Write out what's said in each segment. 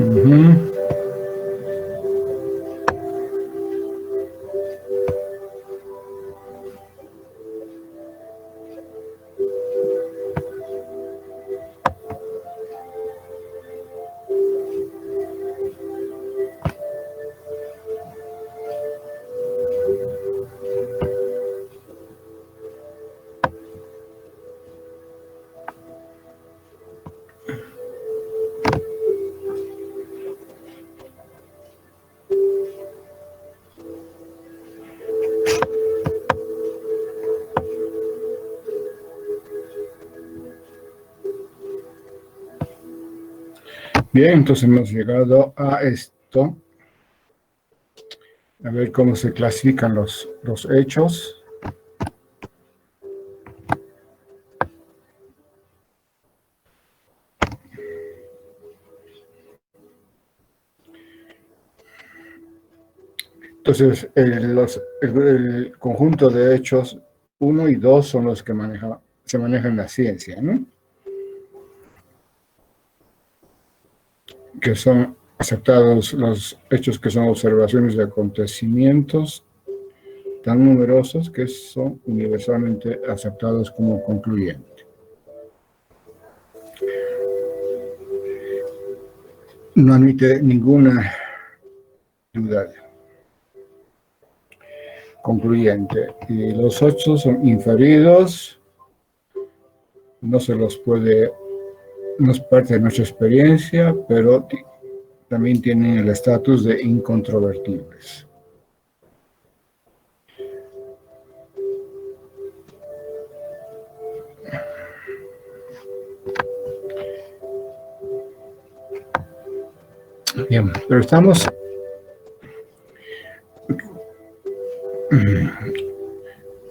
Ujú. Bien, entonces hemos llegado a esto. A ver cómo se clasifican los hechos. Entonces, el conjunto de hechos 1 y 2 son los que se manejan en la ciencia, ¿no? Que son aceptados los hechos que son observaciones de acontecimientos tan numerosos que son universalmente aceptados como concluyentes. No admite ninguna duda concluyente. Y los hechos son inferidos, no se los puede, no es parte de nuestra experiencia, pero también tienen el estatus de incontrovertibles. Bien, pero estamos...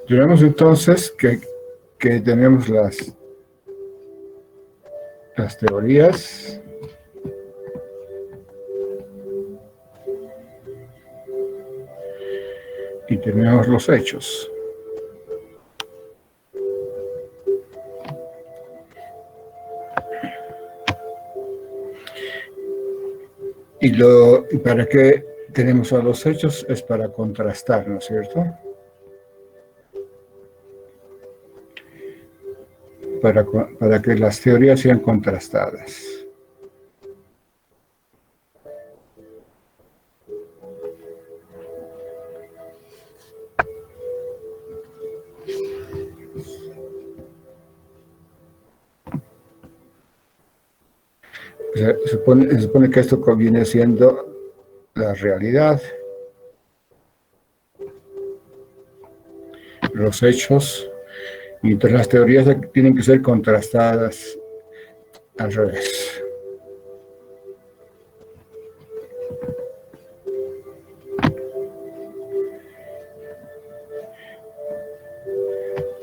Tenemos entonces que tenemos las teorías y tenemos los hechos. ¿Y para qué tenemos a los hechos? Es para contrastar, ¿no es cierto? Para que las teorías sean contrastadas. Se supone que esto viene siendo la realidad, los hechos, y entonces las teorías tienen que ser contrastadas al revés.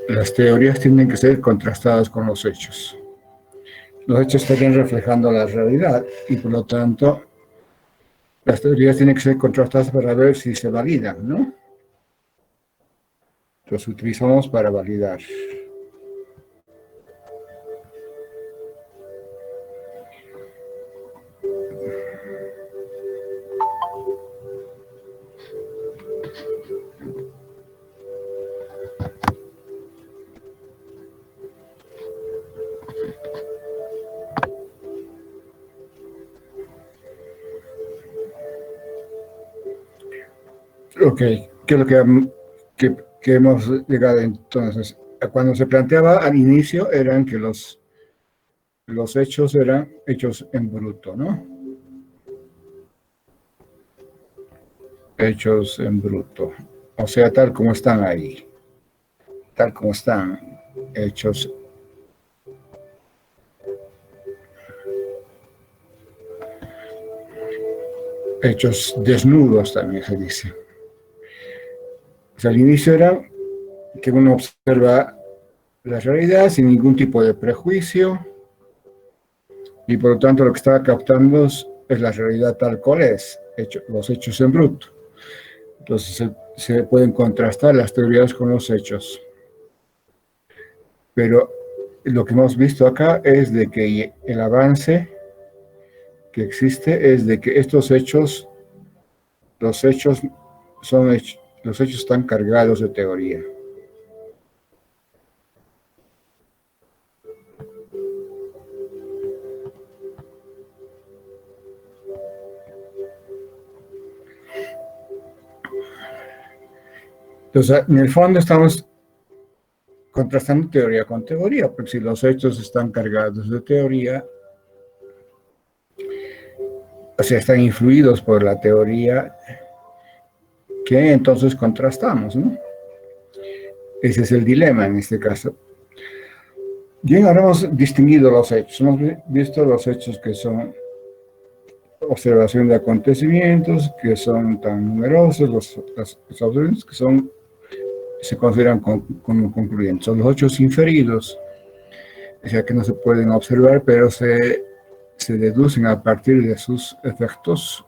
Las teorías tienen que ser contrastadas con los hechos. Los hechos estarían reflejando la realidad y por lo tanto las teorías tienen que ser contrastadas para ver si se validan, ¿no? Los utilizamos para validar. Ok, ¿qué es lo que hemos llegado entonces? Cuando se planteaba al inicio eran que los hechos eran hechos en bruto, ¿no? Hechos en bruto. O sea, tal como están ahí. Tal como están hechos. Hechos desnudos también se dice. O sea, al inicio era que uno observa la realidad sin ningún tipo de prejuicio y por lo tanto lo que estaba captando es la realidad tal cual es, los hechos en bruto. Entonces se pueden contrastar las teorías con los hechos. Pero lo que hemos visto acá es de que el avance que existe es de que estos hechos, los hechos los hechos están cargados de teoría. Entonces, en el fondo estamos contrastando teoría con teoría, porque si los hechos están cargados de teoría, o sea, están influidos por la teoría, que entonces contrastamos, ¿no? Ese es el dilema en este caso. Bien, ahora hemos distinguido los hechos. Hemos visto los hechos que son observación de acontecimientos, que son tan numerosos, los observaciones que se consideran como concluyentes. Son los hechos inferidos, o sea, que no se pueden observar, pero se deducen a partir de sus efectos,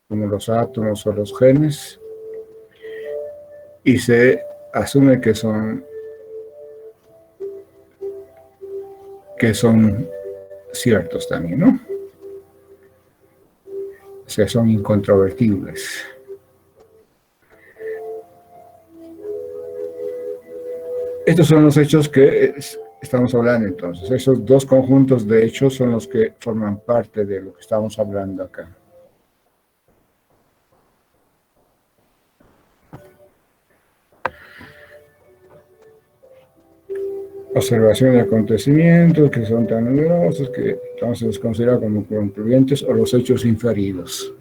como los átomos o los genes, y se asume que son ciertos también, ¿no? O sea, son incontrovertibles. Estos son los hechos que estamos hablando entonces. Esos dos conjuntos de hechos son los que forman parte de lo que estamos hablando acá. Observación de acontecimientos que son tan numerosos que entonces los considera como concluyentes, o los hechos inferidos.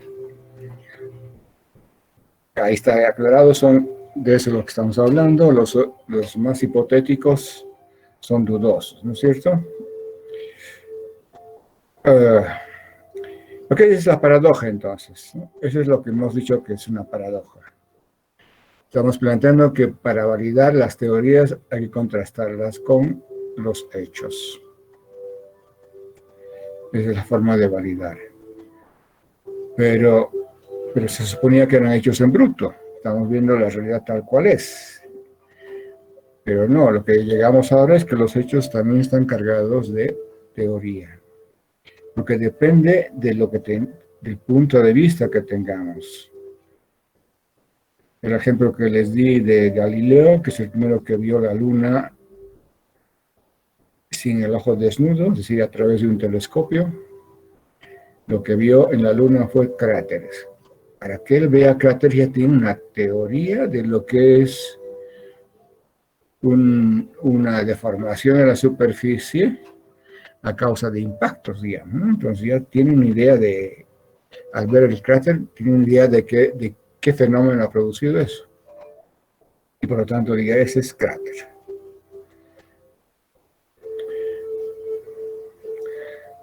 Ahí está aclarado, son de eso lo que estamos hablando. Los más hipotéticos son dudosos, ¿no es cierto? Ok, esa es la paradoja entonces, ¿no? Eso es lo que hemos dicho que es una paradoja. Estamos planteando que para validar las teorías hay que contrastarlas con los hechos. Esa es la forma de validar. Pero se suponía que eran hechos en bruto. Estamos viendo la realidad tal cual es. Pero no, lo que llegamos ahora es que los hechos también están cargados de teoría. Porque depende de del punto de vista que tengamos. El ejemplo que les di de Galileo, que es el primero que vio la luna sin el ojo desnudo, es decir, a través de un telescopio, lo que vio en la luna fue cráteres. Para que él vea cráteres ya tiene una teoría de lo que es una deformación de la superficie a causa de impactos, digamos, ¿no? Entonces ya tiene una idea al ver el cráter, tiene una idea de qué fenómeno ha producido eso. Y por lo tanto diga, ese es cráter.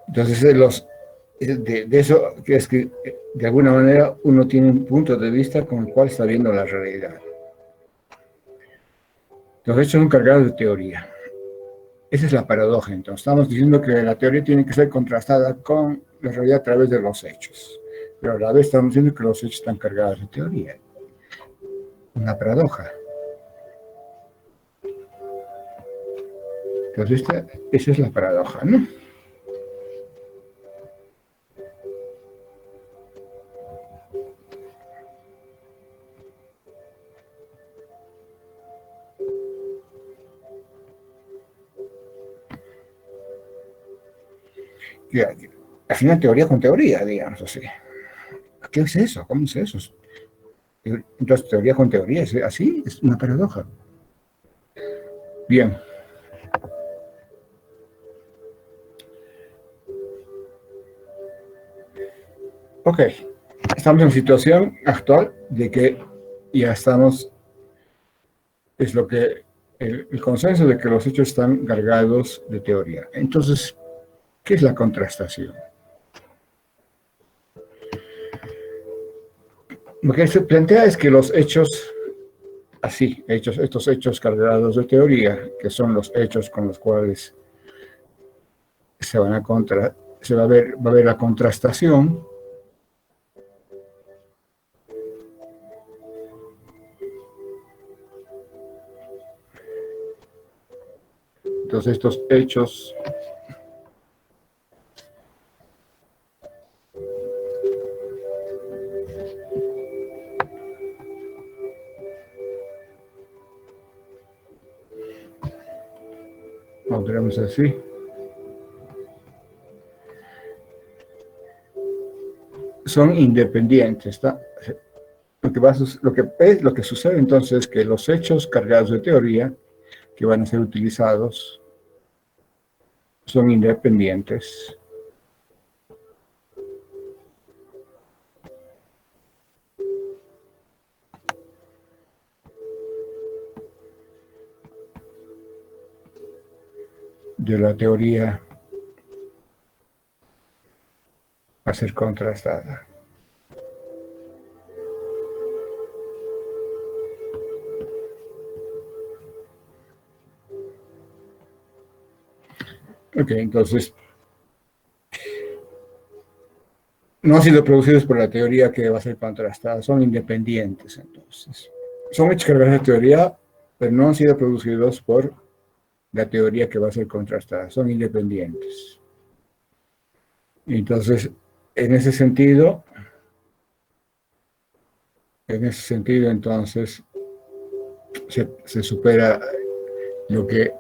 Entonces, de eso es que de alguna manera uno tiene un punto de vista con el cual está viendo la realidad. Los hechos son cargados de teoría. Esa es la paradoja. Entonces, estamos diciendo que la teoría tiene que ser contrastada con la realidad a través de los hechos. Pero a la vez estamos diciendo que los hechos están cargados de teoría. Una paradoja. Entonces, esa es la paradoja, ¿no? Que, al final, teoría con teoría, digamos así. ¿Qué es eso? ¿Cómo es eso? Entonces, teoría con teoría, ¿es así? Es una paradoja. Bien. Ok. Estamos en situación actual de que ya estamos, es lo que el consenso de que los hechos están cargados de teoría. Entonces, ¿qué es la contrastación? Lo que se plantea es que los hechos, estos hechos cargados de teoría, que son los hechos con los cuales va a ver la contrastación. Entonces, estos hechos pondremos así. Son independientes. ¿Está? Lo que sucede entonces es que los hechos cargados de teoría que van a ser utilizados son independientes. De la teoría a ser contrastada. Ok, entonces, no han sido producidos por la teoría que va a ser contrastada, son independientes, entonces. Son hechos cargados de teoría, pero no han sido producidos por la teoría que va a ser contrastada, son independientes. Entonces, en ese sentido, entonces, se supera lo que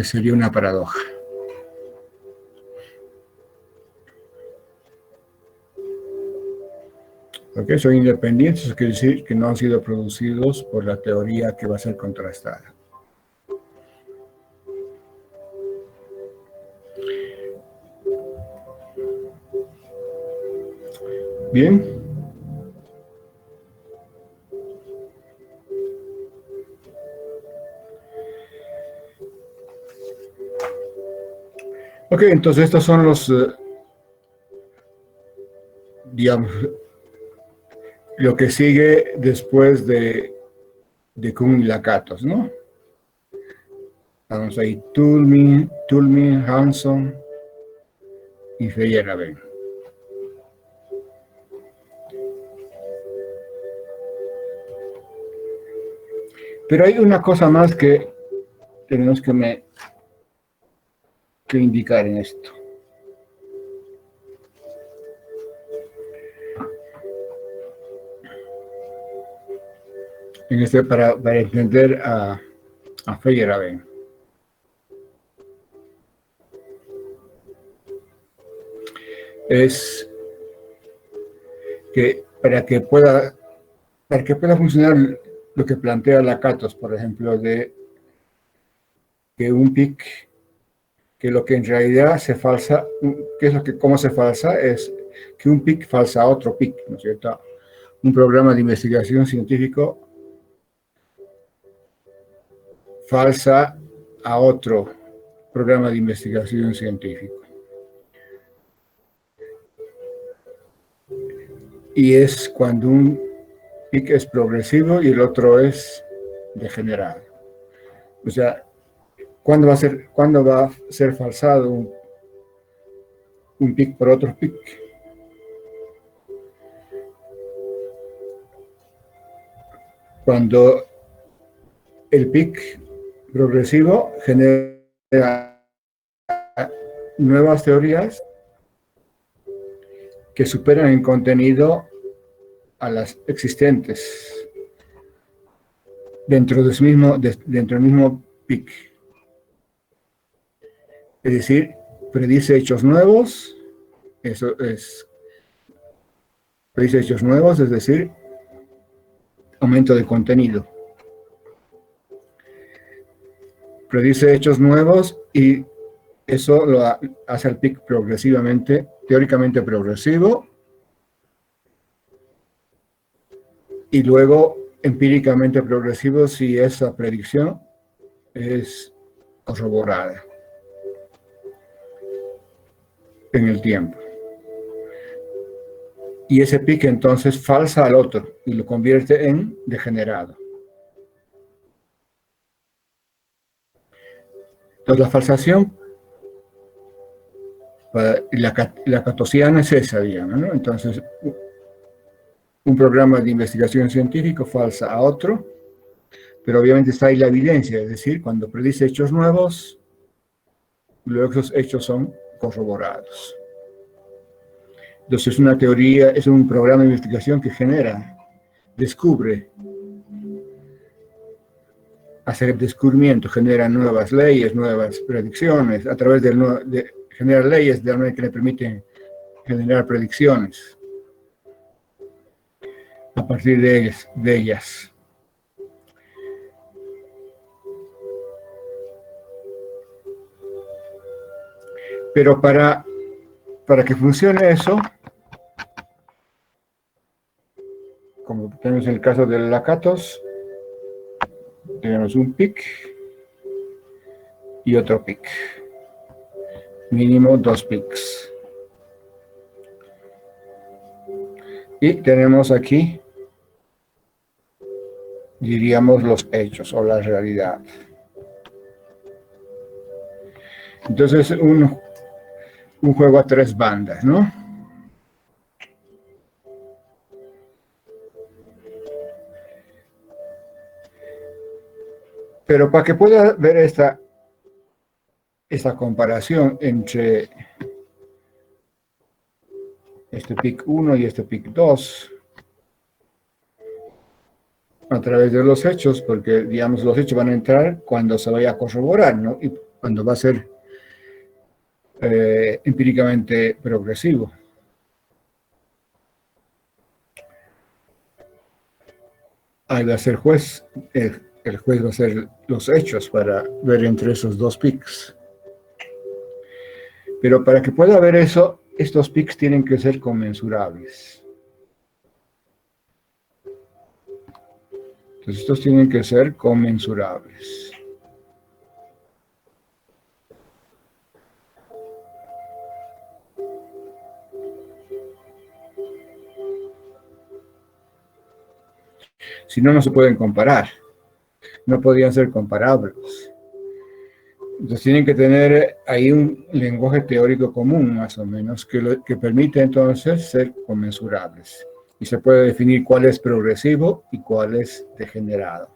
sería una paradoja. Porque son independientes, quiere decir que no han sido producidos por la teoría que va a ser contrastada. Bien. Ok, entonces estos son los, digamos, lo que sigue después de Kuhn y Lakatos, ¿no? Vamos ahí, Toulmin, Hanson y Feyerabend. Pero hay una cosa más que tenemos que indicar en esto. Para entender a Feyerabend. Es que para que pueda funcionar lo que plantea Lakatos, por ejemplo, de que un pic, que lo que en realidad se falsa, cómo se falsa, es que un pic falsa a otro pic, ¿no es cierto? Un programa de investigación científico falsa a otro programa de investigación científico. Y es cuando un pic es progresivo y el otro es degenerado. O sea, ¿cuándo va a ser falsado un pic por otro pic? Cuando el pic progresivo genera nuevas teorías que superan en contenido a las existentes dentro del mismo pic. Es decir, predice hechos nuevos, predice hechos nuevos, es decir, aumento de contenido. Predice hechos nuevos y eso lo hace al pic progresivamente, teóricamente progresivo, y luego empíricamente progresivo si esa predicción es corroborada en el tiempo. Y ese pic entonces falsa al otro y lo convierte en degenerado. Entonces la falsación, la catosiana es esa, digamos, ¿no? Entonces, un programa de investigación científico falsa a otro, pero obviamente está ahí la evidencia, es decir, cuando predice hechos nuevos, luego esos hechos son corroborados. Entonces es una teoría, es un programa de investigación que descubre hacer descubrimiento, genera nuevas leyes, nuevas predicciones, a través de generar leyes de manera que le permiten generar predicciones a partir de ellas. Pero para que funcione eso, como tenemos en el caso del Lakatos, tenemos un pic y otro pic. Mínimo 2 pics. Y tenemos aquí, diríamos, los hechos o la realidad. Entonces, un juego a 3 bandas, ¿no? Pero para que pueda ver esta comparación entre este pic 1 y este pic 2, a través de los hechos, porque, digamos, los hechos van a entrar cuando se vaya a corroborar, ¿no? Y cuando va a ser empíricamente progresivo. Ahí va a ser juez, el juez va a hacer los hechos para ver entre esos 2 pics. Pero para que pueda ver eso, estos pics tienen que ser conmensurables. Entonces estos tienen que ser conmensurables. Si no, no se pueden comparar. No podían ser comparables. Entonces tienen que tener ahí un lenguaje teórico común, más o menos, que permite entonces ser conmensurables. Y se puede definir cuál es progresivo y cuál es degenerado.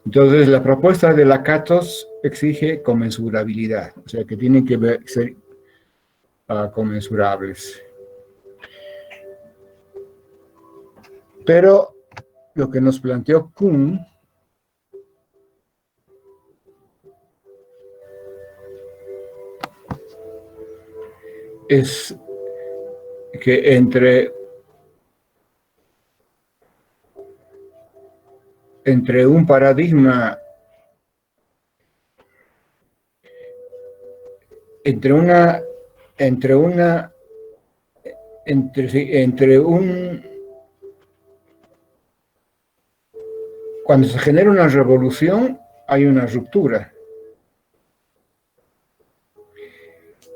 Entonces la propuesta de Lakatos exige conmensurabilidad, o sea que tienen que ser conmensurables. Pero lo que nos planteó Kuhn es que entre un paradigma, cuando se genera una revolución, hay una ruptura.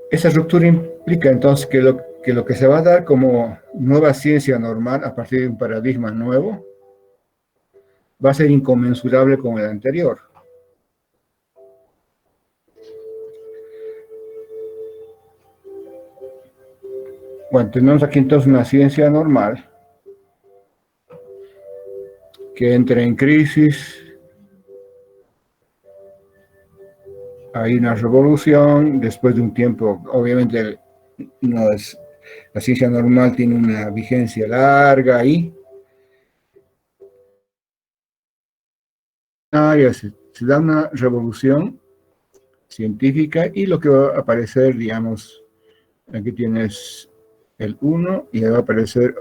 Esa ruptura implica entonces que lo que se va a dar como nueva ciencia normal a partir de un paradigma nuevo va a ser inconmensurable con el anterior. Bueno, tenemos aquí entonces una ciencia normal que entra en crisis, hay una revolución, después de un tiempo, obviamente la ciencia normal tiene una vigencia larga ahí, se da una revolución científica y lo que va a aparecer, digamos, aquí tienes el 1 y va a aparecer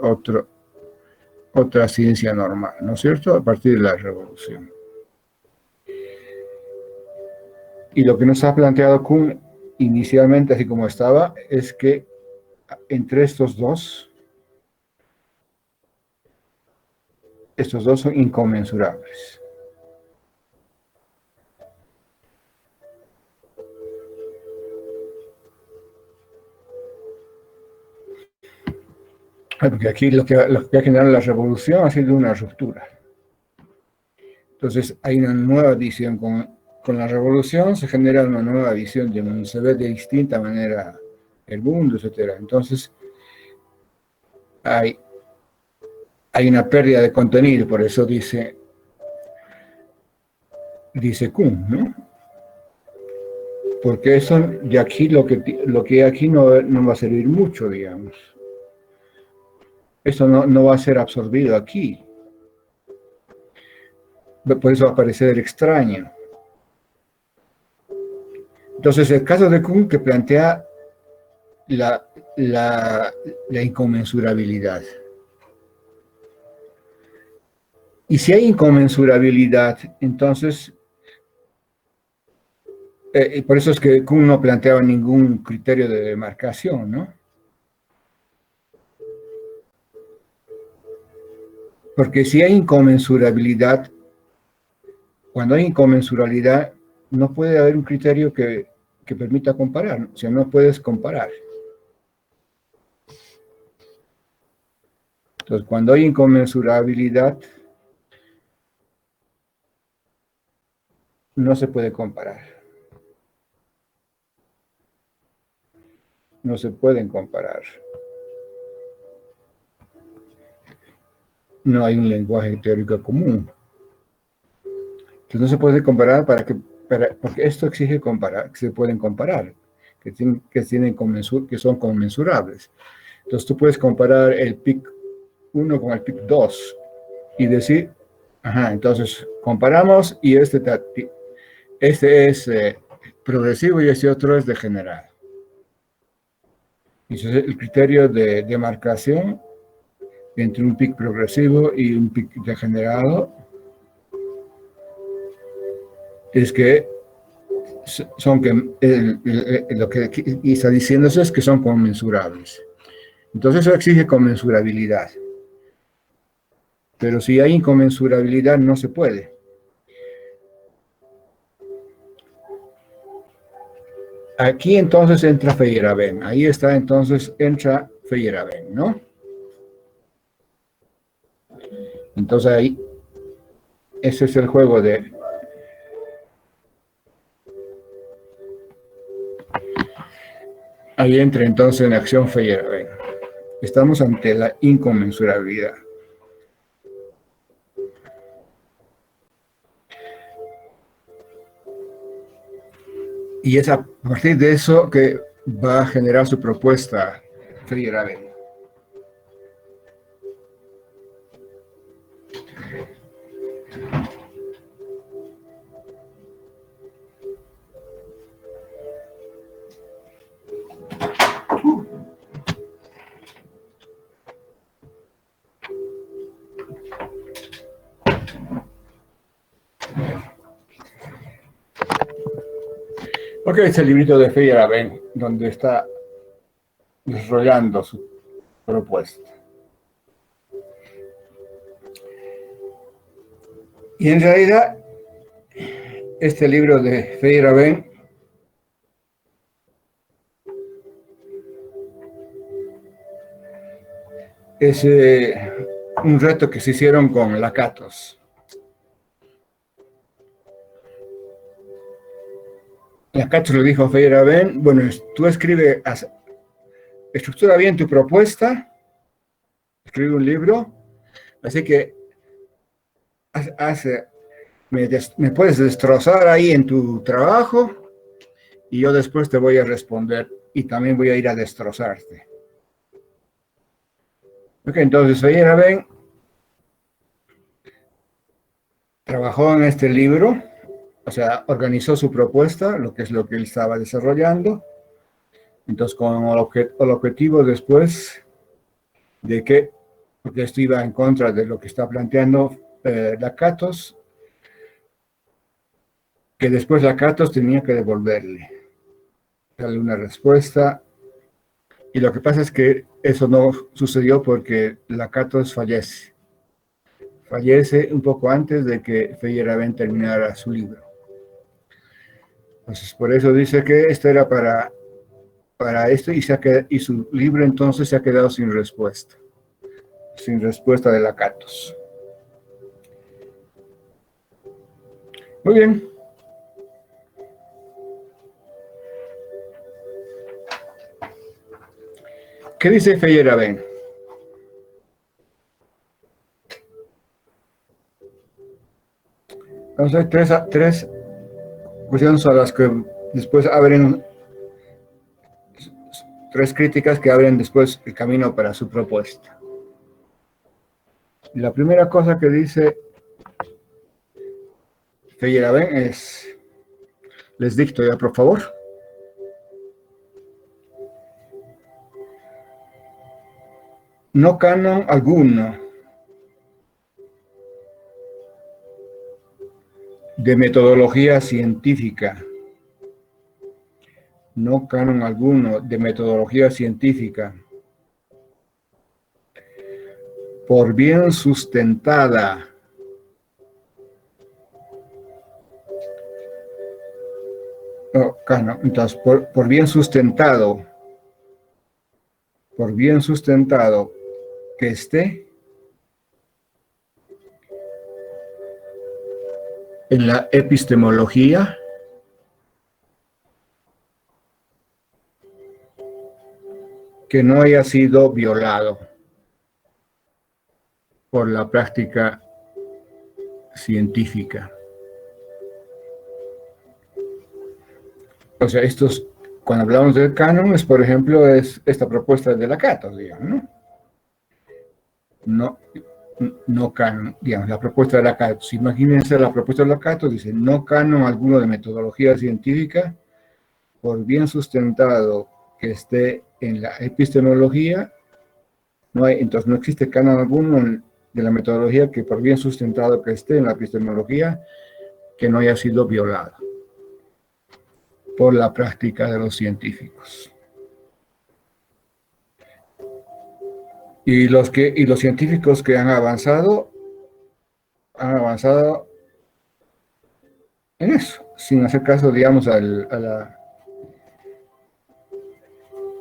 otra ciencia normal, ¿no es cierto? A partir de la revolución. Y lo que nos ha planteado Kuhn inicialmente, así como estaba, es que entre estos dos son inconmensurables. Porque aquí lo que ha generado la revolución ha sido una ruptura. Entonces hay una nueva visión con la revolución, se genera una nueva visión, se ve de distinta manera el mundo, etc. Entonces hay una pérdida de contenido, por eso dice Kuhn, ¿no? Porque eso de aquí, lo que aquí no va a servir mucho, digamos. Esto no va a ser absorbido aquí. Por eso va a parecer extraño. Entonces, el caso de Kuhn que plantea la, la inconmensurabilidad. Y si hay inconmensurabilidad, entonces, por eso es que Kuhn no planteaba ningún criterio de demarcación, ¿no? Porque si hay inconmensurabilidad, cuando hay inconmensurabilidad, no puede haber un criterio que permita comparar, o sea, no puedes comparar. Entonces, cuando hay inconmensurabilidad, no se puede comparar. No se pueden comparar. No hay un lenguaje teórico común. Entonces no se puede comparar porque esto exige comparar, que se pueden comparar, que son conmensurables. Entonces tú puedes comparar el PIC 1 con el PIC 2 y decir, ajá, entonces comparamos y este es progresivo y este otro es degenerado. Entonces el criterio de demarcación entre un PIC progresivo y un PIC degenerado es que son lo que está diciéndose es que son conmensurables. Entonces eso exige conmensurabilidad. Pero si hay inconmensurabilidad no se puede. Aquí entonces entra Feyerabend. Ahí está entonces entra Feyerabend, ¿no? Entonces ahí ese es el juego de ahí entra entonces en acción Feyerabend. Estamos ante la inconmensurabilidad. Y es a partir de eso que va a generar su propuesta Feyerabend. Ok, es el librito de Feyerabend, donde está desarrollando su propuesta. Y en realidad, este libro de Feyerabend es un reto que se hicieron con Lakatos. Lakatos le dijo a Feyerabend, bueno, tú estructura bien tu propuesta, escribe un libro, así que me puedes destrozar ahí en tu trabajo y yo después te voy a responder y también voy a ir a destrozarte. Ok, entonces Feyerabend trabajó en este libro, o sea, organizó su propuesta, lo que es lo que él estaba desarrollando. Entonces, con el objetivo después de que, porque esto iba en contra de lo que está planteando Lakatos, que después Lakatos tenía que devolverle, darle una respuesta. Y lo que pasa es que eso no sucedió porque Lakatos fallece. Fallece un poco antes de que Feyerabend terminara su libro. Entonces, por eso dice que esto era para esto y su libro entonces se ha quedado sin respuesta de Lakatos. Muy bien. ¿Qué dice Feyerabend? Entonces, tres cuestiones a las que después abren, tres críticas que abren después el camino para su propuesta. La primera cosa que dice Feyerabend es, les dicto ya, por favor. No canon alguno de metodología científica. No canon alguno de metodología científica. Por bien sustentada. No, canon, entonces, por bien sustentado. Por bien sustentado que esté en la epistemología, que no haya sido violado por la práctica científica. O sea, cuando hablamos del canon, es, por ejemplo, es esta propuesta de Lakatos, digamos, ¿no? No canon, digamos, la propuesta de Lakatos. Imagínense la propuesta de Lakatos, dice, no canon alguno de metodología científica, por bien sustentado que esté en la epistemología, entonces no existe canon alguno de la metodología que por bien sustentado que esté en la epistemología, que no haya sido violado por la práctica de los científicos. Y los científicos que han avanzado en eso, sin hacer caso, digamos, a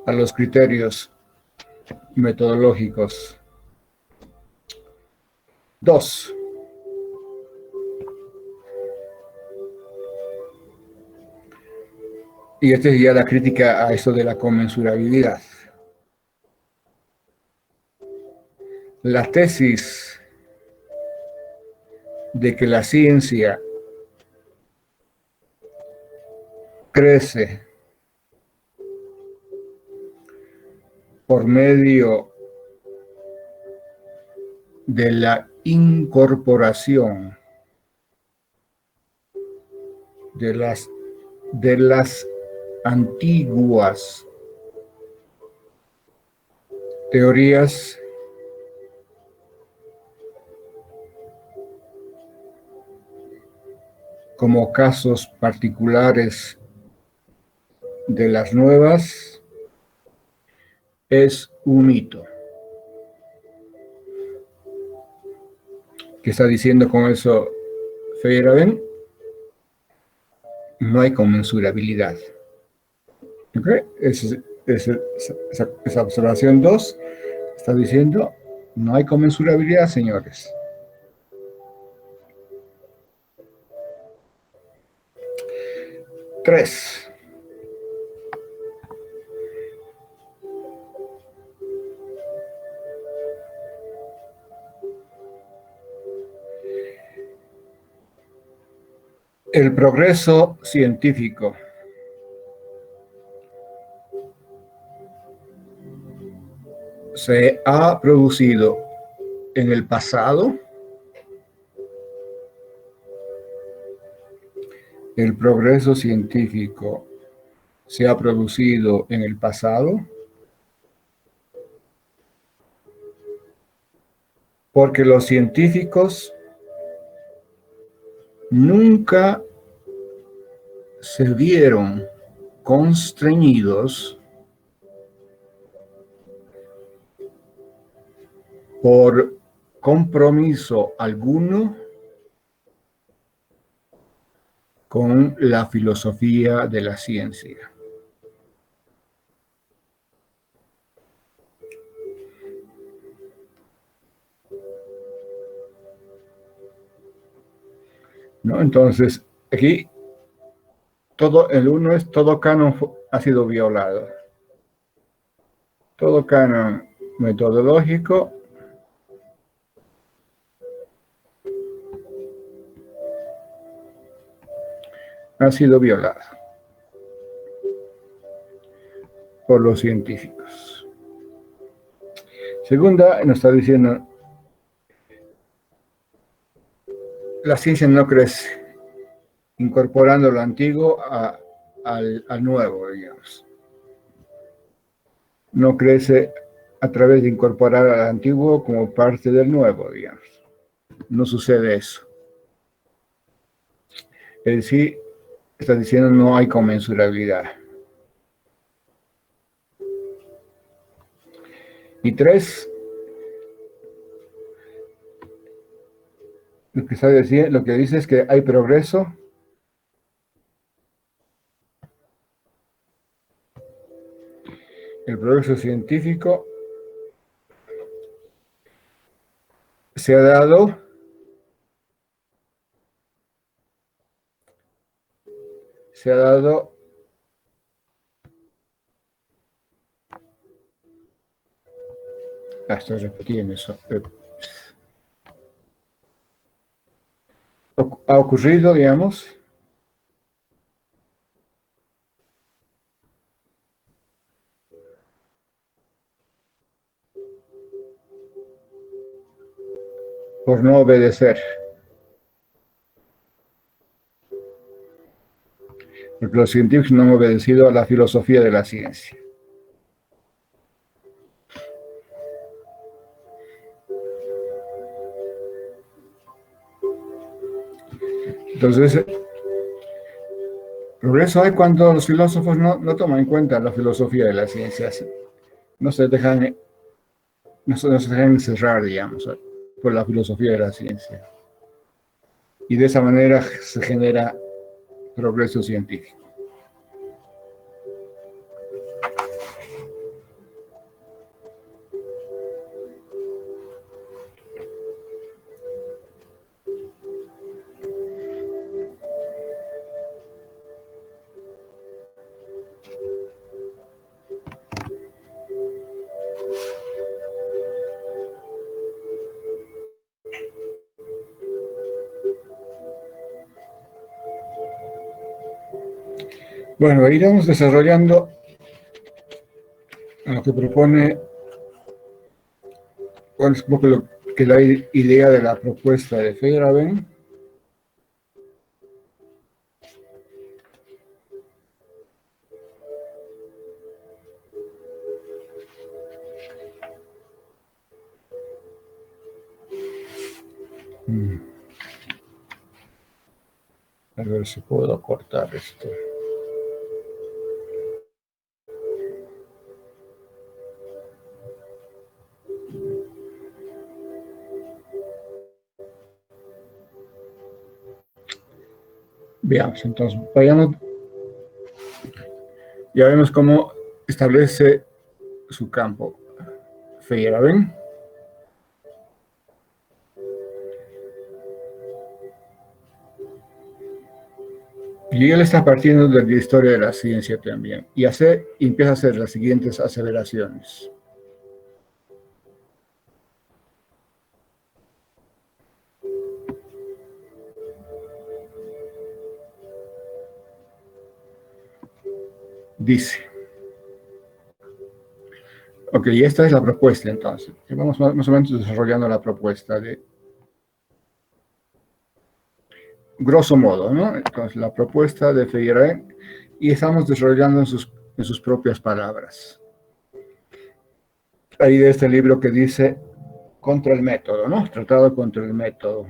los criterios metodológicos. 2. Y esta es ya la crítica a eso de la conmensurabilidad. La tesis de que la ciencia crece por medio de la incorporación de las antiguas teorías como casos particulares de las nuevas, es un mito. ¿Qué está diciendo con eso Feyerabend? No hay conmensurabilidad. ¿Okay? Esa observación 2 está diciendo, no hay conmensurabilidad, señores. 3. El progreso científico se ha producido en el pasado. El progreso científico se ha producido en el pasado porque los científicos nunca se vieron constreñidos por compromiso alguno con la filosofía de la ciencia. ¿No? Entonces, aquí el 1 es todo canon ha sido violado. Todo canon metodológico ha sido violado por los científicos. Segunda, nos está diciendo, la ciencia no crece incorporando lo antiguo al nuevo, digamos. No crece a través de incorporar al antiguo como parte del nuevo, digamos. No sucede eso. Es decir, está diciendo no hay comensurabilidad. Y 3, lo que dice es que hay progreso el progreso científico se ha dado estoy repitiendo eso. Ha ocurrido, digamos, por no obedecer. Porque los científicos no han obedecido a la filosofía de la ciencia. Entonces, progreso hay cuando los filósofos no toman en cuenta la filosofía de la ciencia. No se dejan encerrar, digamos, por la filosofía de la ciencia. Y de esa manera se genera progreso científico. Bueno, iremos desarrollando lo que propone, bueno, es un poco lo que la idea de la propuesta de Feyerabend. A ver si puedo cortar esto. Veamos, entonces, vayamos. Ya vemos cómo establece su campo Feyerabend. Y él está partiendo de la historia de la ciencia también. Y empieza a hacer las siguientes aseveraciones. Dice. Ok, esta es la propuesta entonces. Vamos más o menos desarrollando la propuesta de grosso modo, ¿no? Entonces, la propuesta de Feyerabend y estamos desarrollando en sus propias palabras. Ahí de este libro que dice contra el método, ¿no? Tratado contra el método.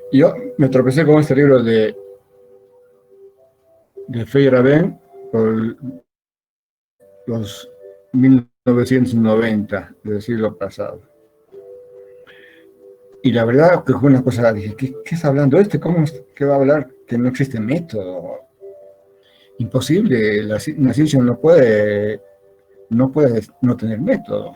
Yo me tropecé con este libro de Feyerabend por los 1990 del siglo pasado. Y la verdad que fue una cosa, dije, ¿qué está hablando este? ¿Qué va a hablar que no existe método? Imposible, la ciencia no puede no tener método.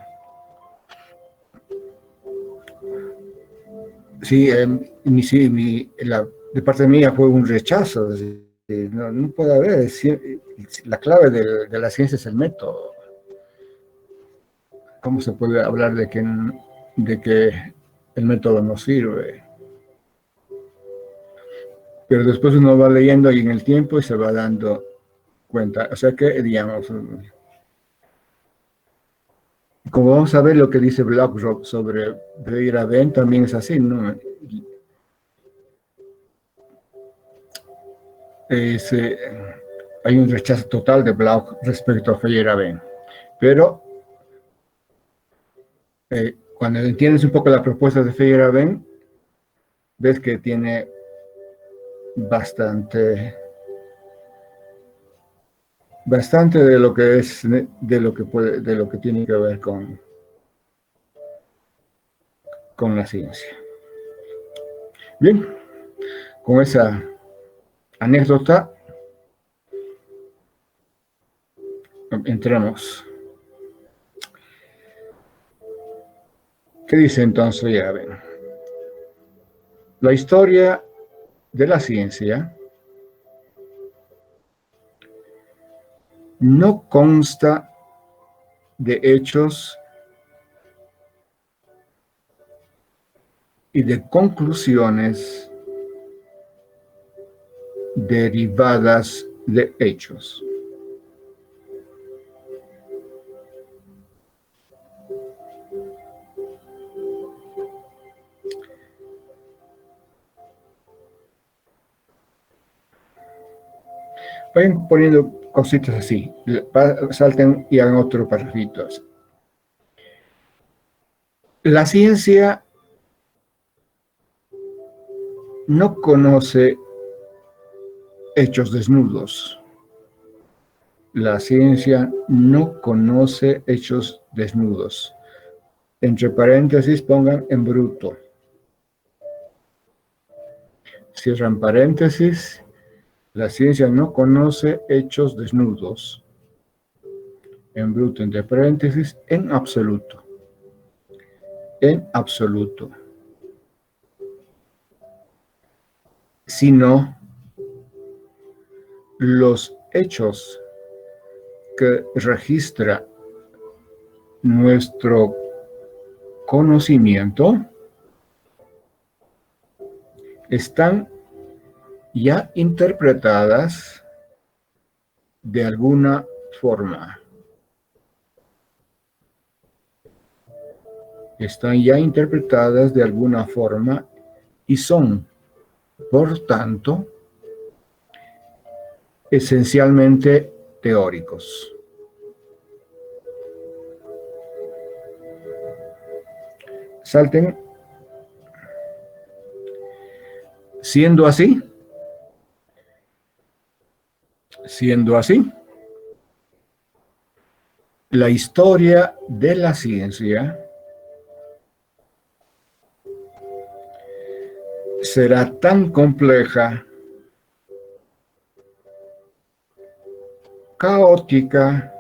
Sí, de parte mía fue un rechazo. No, no puede haber. La clave de la ciencia es el método. ¿Cómo se puede hablar de que el método no sirve? Pero después uno va leyendo y en el tiempo y se va dando cuenta. O sea que, digamos, como vamos a ver lo que dice BlackRock sobre Feyerabend, también es así, ¿no? Es, hay un rechazo total de Bloch respecto a Feyerabend. Pero cuando entiendes un poco la propuesta de Feyerabend, ves que tiene bastante de lo que es, de lo que tiene que ver con la ciencia. Bien, con esa anécdota entremos. ¿Qué dice entonces Feyerabend? La historia de la ciencia no consta de hechos y de conclusiones derivadas de hechos. Vayan poniendo cositas así, salten y hagan otro parrafito. La ciencia no conoce hechos desnudos. La ciencia no conoce hechos desnudos. Entre paréntesis pongan en bruto. Cierran paréntesis. La ciencia no conoce hechos desnudos. En bruto, entre paréntesis, en absoluto. En absoluto. Sino los hechos que registra nuestro conocimiento están ya interpretadas de alguna forma. Están ya interpretadas de alguna forma y son, por tanto, esencialmente teóricos. Salten. Siendo así, la historia de la ciencia será tan compleja, caótica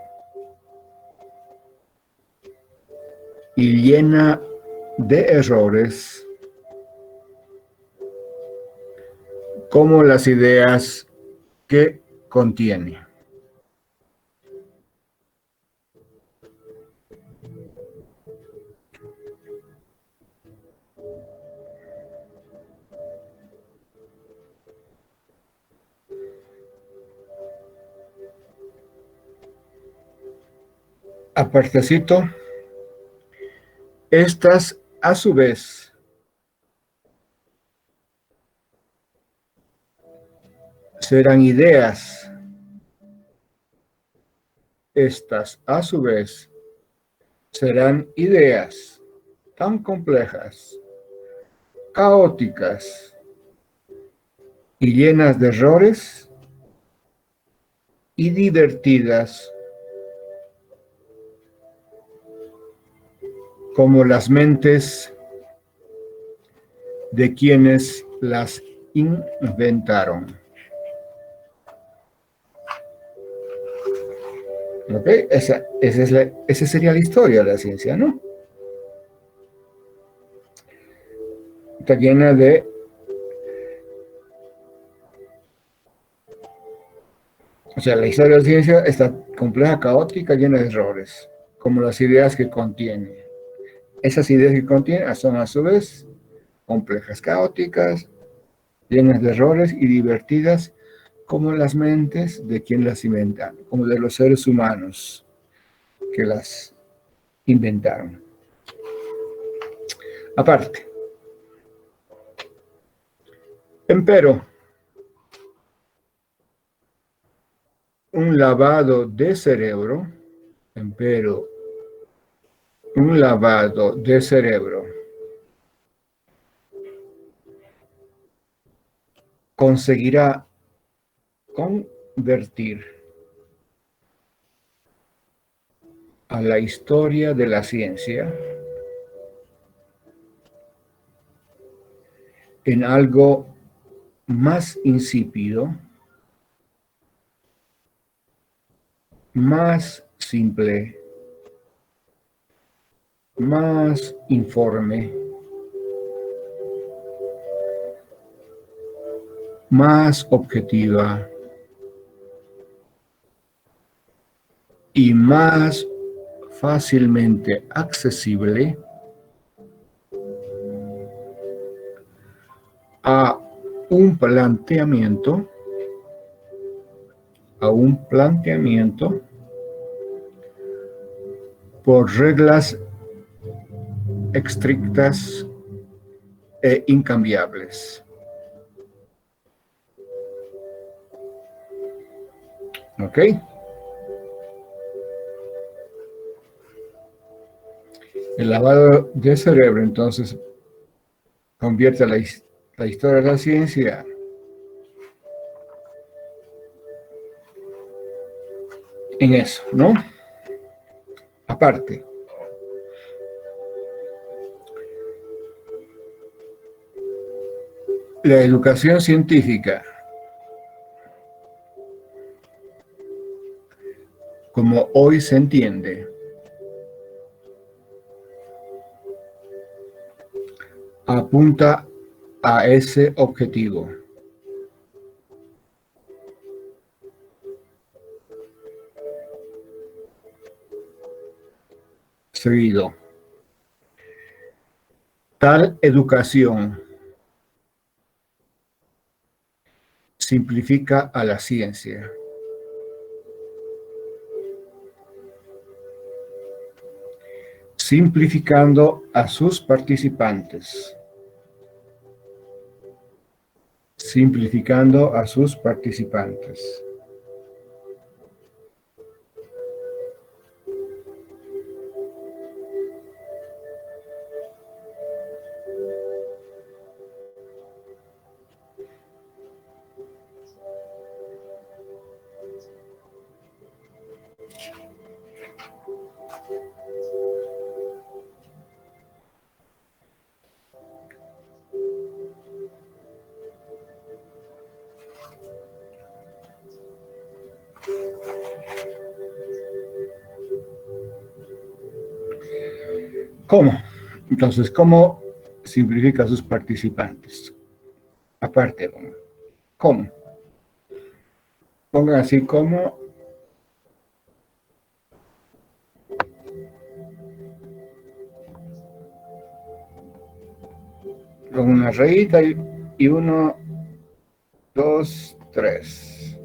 y llena de errores como las ideas que contiene. Apartecito, estas a su vez serán ideas. Estas a su vez serán ideas tan complejas, caóticas y llenas de errores y divertidas como las mentes de quienes las inventaron. ¿Ok? Esa sería la historia de la ciencia, ¿no? está llena de la historia de la ciencia está compleja, caótica, llena de errores, como las ideas que contiene. Esas ideas que contiene son a su vez complejas, caóticas, llenas de errores y divertidas como las mentes de quien las inventan, como de los seres humanos que las inventaron. Aparte, empero, un lavado de cerebro, conseguirá convertir a la historia de la ciencia en algo más insípido, más simple, más informe, más objetiva y más fácilmente accesible a un planteamiento por reglas estrictas e incambiables. ¿Ok? El lavado de cerebro, entonces, convierte la historia de la ciencia en eso, ¿no? Aparte, la educación científica, como hoy se entiende, apunta a ese objetivo. Seguido. Tal educación simplifica a la ciencia. Simplificando a sus participantes. Simplificando a sus participantes. ¿Cómo? Entonces, ¿cómo simplifica a sus participantes? Aparte, ¿cómo? Pongan así como con una rayita y 1, 2, 3.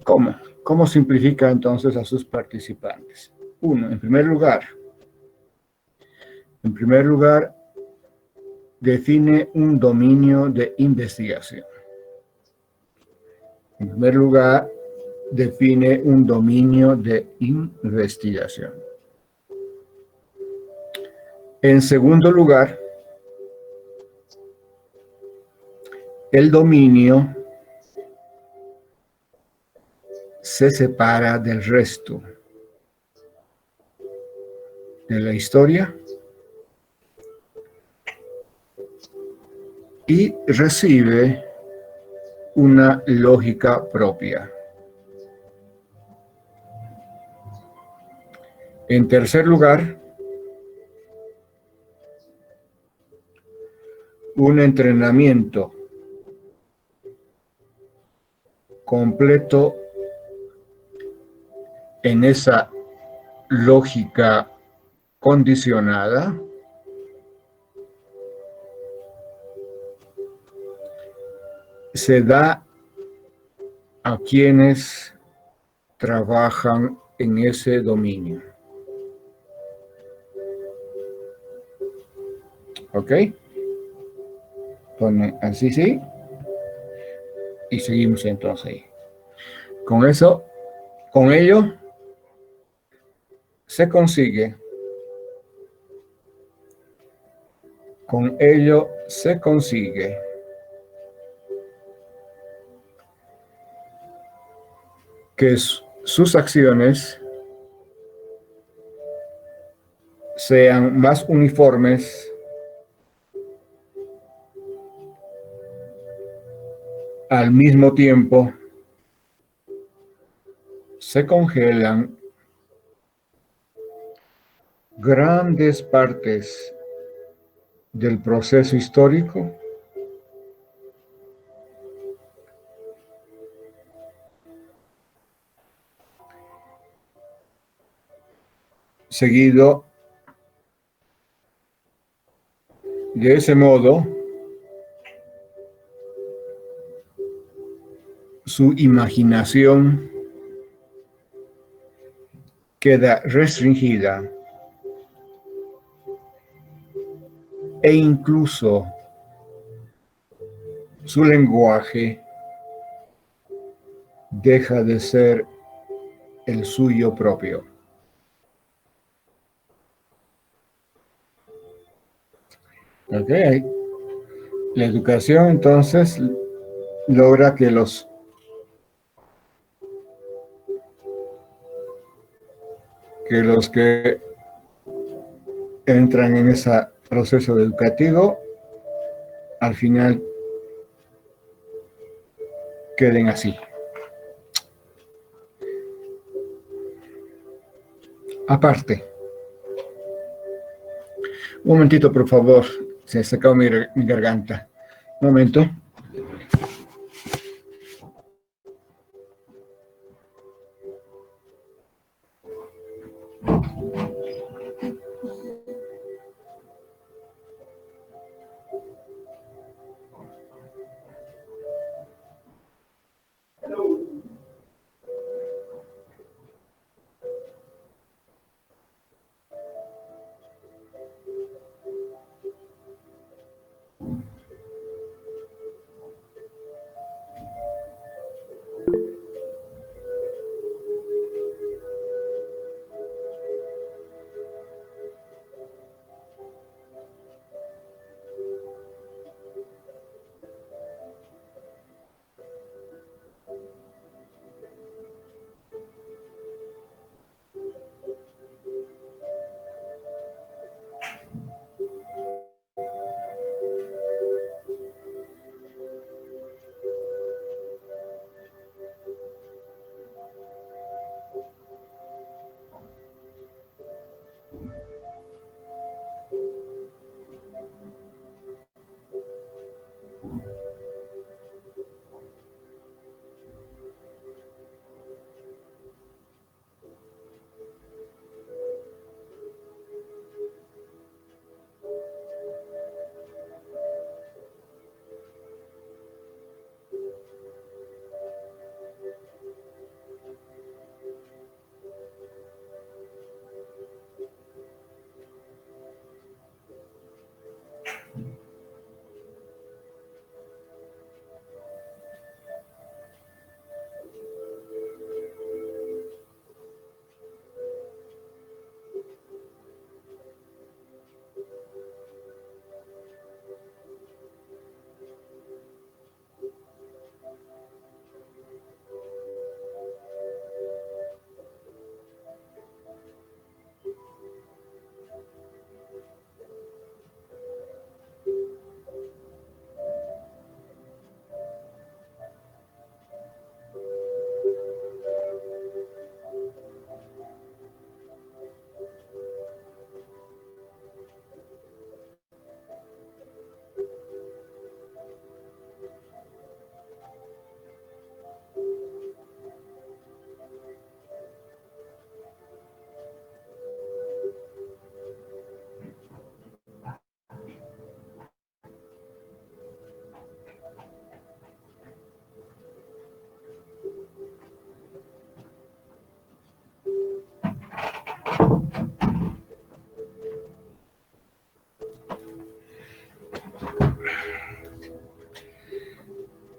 ¿Cómo? ¿Cómo simplifica entonces a sus participantes? Uno, en primer lugar, define un dominio de investigación. En primer lugar, define un dominio de investigación. En segundo lugar, el dominio se separa del resto de la historia y recibe una lógica propia. En tercer lugar, un entrenamiento completo en esa lógica condicionada, se da a quienes trabajan en ese dominio. ¿Ok? Pone así, sí. Y seguimos entonces ahí. Con eso, con ello, se consigue. Con ello se consigue que sus acciones sean más uniformes, al mismo tiempo se congelan grandes partes del proceso histórico seguido. De ese modo, su imaginación queda restringida e incluso su lenguaje deja de ser el suyo propio. ¿Ok? La educación entonces logra que los que entran en ese proceso educativo al final queden así. Aparte, un momentito por favor, se ha secado mi garganta. Un momento.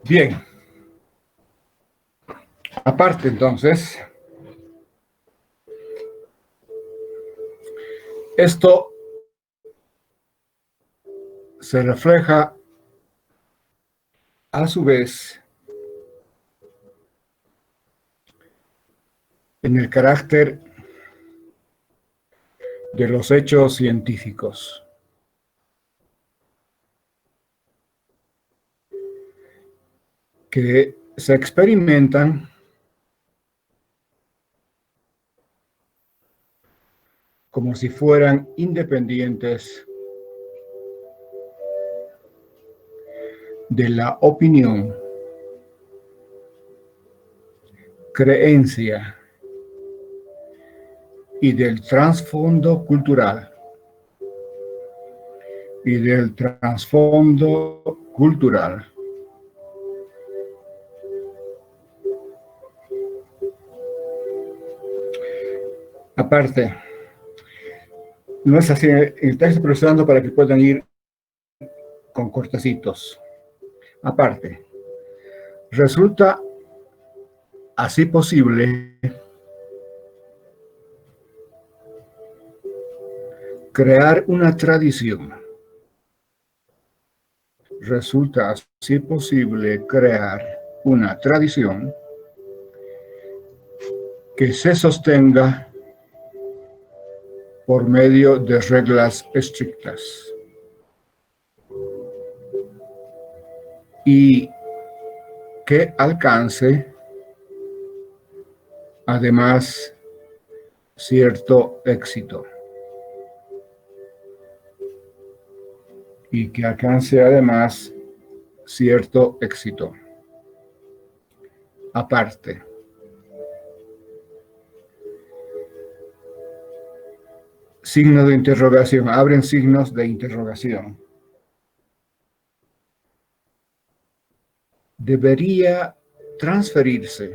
Bien. Aparte, entonces, esto se refleja a su vez en el carácter de los hechos científicos. Que se experimentan como si fueran independientes de la opinión, creencia y del trasfondo cultural. Aparte, no es así el texto, pero estoy dando para que puedan ir con cortecitos. Aparte, resulta así posible crear una tradición. Resulta así posible crear una tradición que se sostenga por medio de reglas estrictas y que alcance además cierto éxito. Aparte, signo de interrogación, abren signos de interrogación. Debería transferirse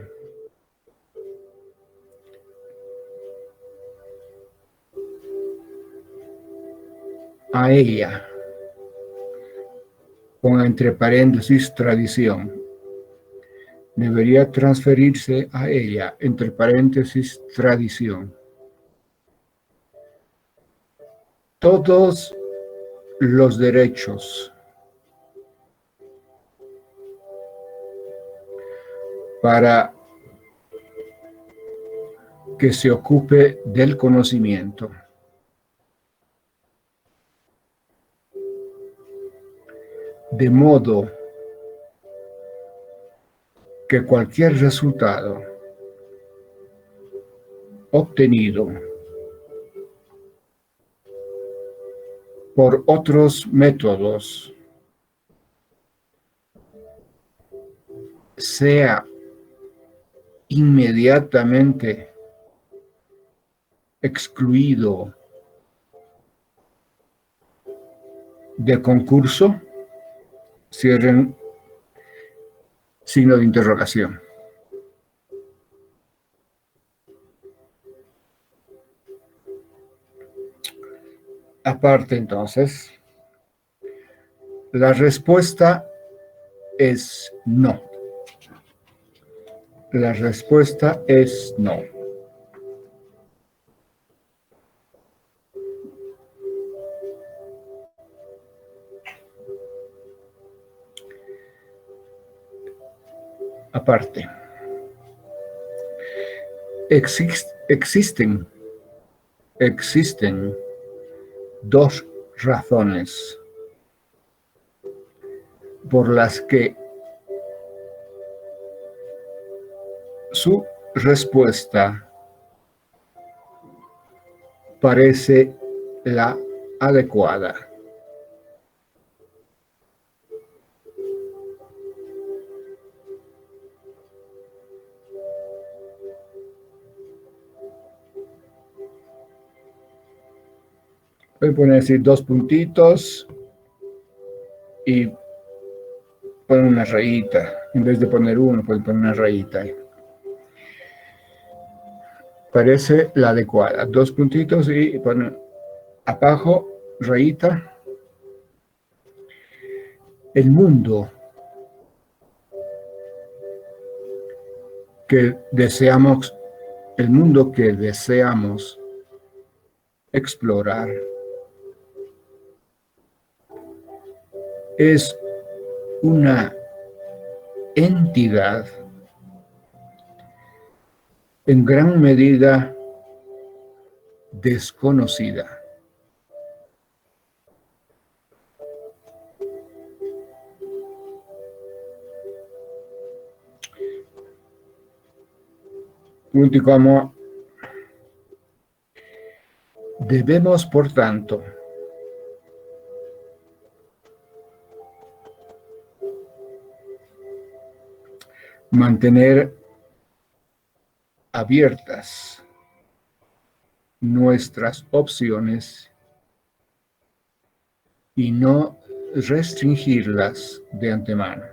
a ella, con entre paréntesis tradición. Debería transferirse a ella, entre paréntesis tradición. Todos los derechos para que se ocupe del conocimiento. De modo que cualquier resultado obtenido por otros métodos sea inmediatamente excluido de concurso, cierren signo de interrogación. Aparte, entonces, la respuesta es no. La respuesta es no. Aparte, existen dos razones por las que su respuesta parece la adecuada. Voy a poner así 2 puntitos y poner una rayita. En vez de poner uno, pueden poner una rayita ahí. Parece la adecuada. 2 puntitos y ponen abajo, rayita. El mundo que deseamos, el mundo que deseamos explorar es una entidad en gran medida desconocida. Punto y coma. Debemos, por tanto, mantener abiertas nuestras opciones y no restringirlas de antemano.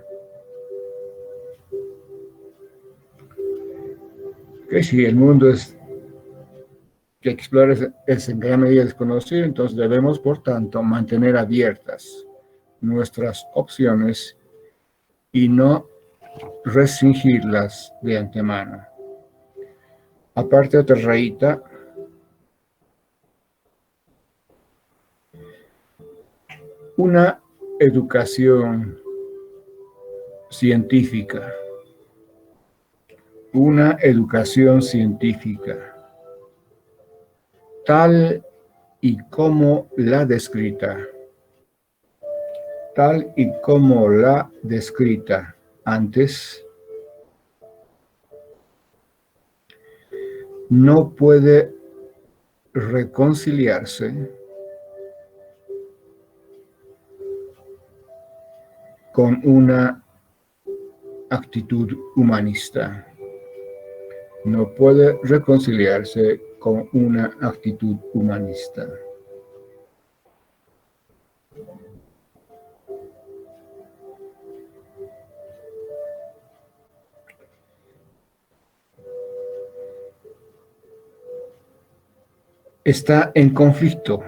Que si el mundo que explora es en gran medida desconocido, entonces debemos, por tanto, mantener abiertas nuestras opciones y no restringirlas de antemano. Aparte, otra rayita. Una educación científica. Una educación científica, tal y como la descrita antes, no puede reconciliarse con una actitud humanista. No puede reconciliarse con una actitud humanista. Está en conflicto.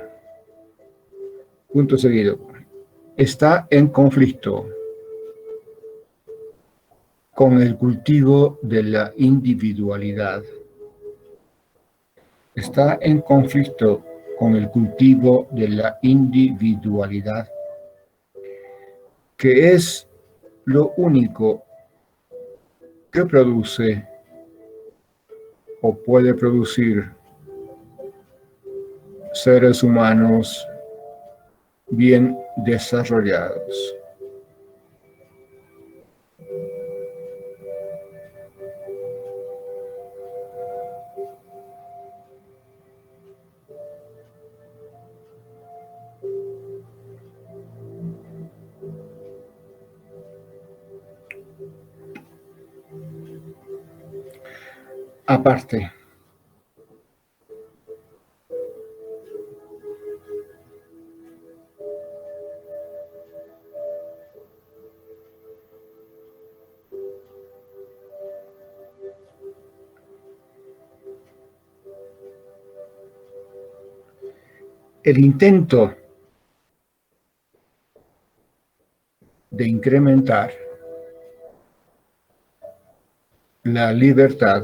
Punto seguido. Está en conflicto con el cultivo de la individualidad. Está en conflicto con el cultivo de la individualidad, que es lo único que produce o puede producir seres humanos bien desarrollados. Aparte, el intento de incrementar la libertad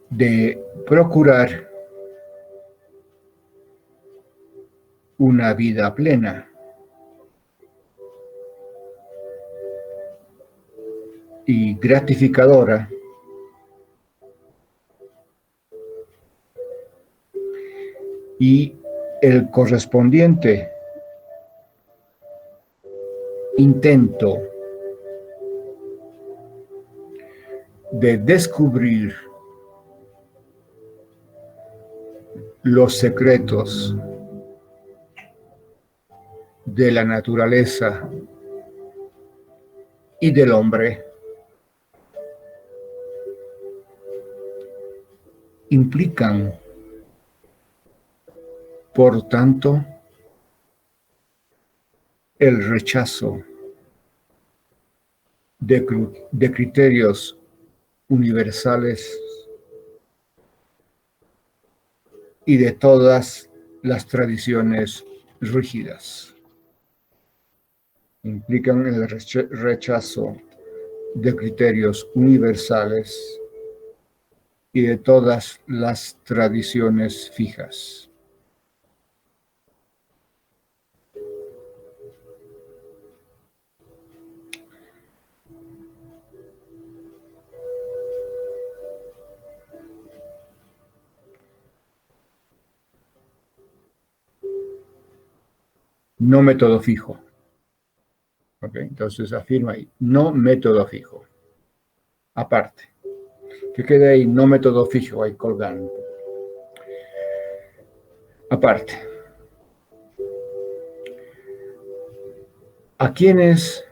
de procurar una vida plena y gratificadora y el correspondiente intento de descubrir los secretos de la naturaleza y del hombre implican, por tanto, el rechazo de criterios universales y de todas las tradiciones rígidas. implican el rechazo de criterios universales y de todas las tradiciones fijas. No método fijo. Okay, entonces afirma ahí, no método fijo. Aparte, que quede ahí, no método fijo, ahí colgando. Aparte, a quienes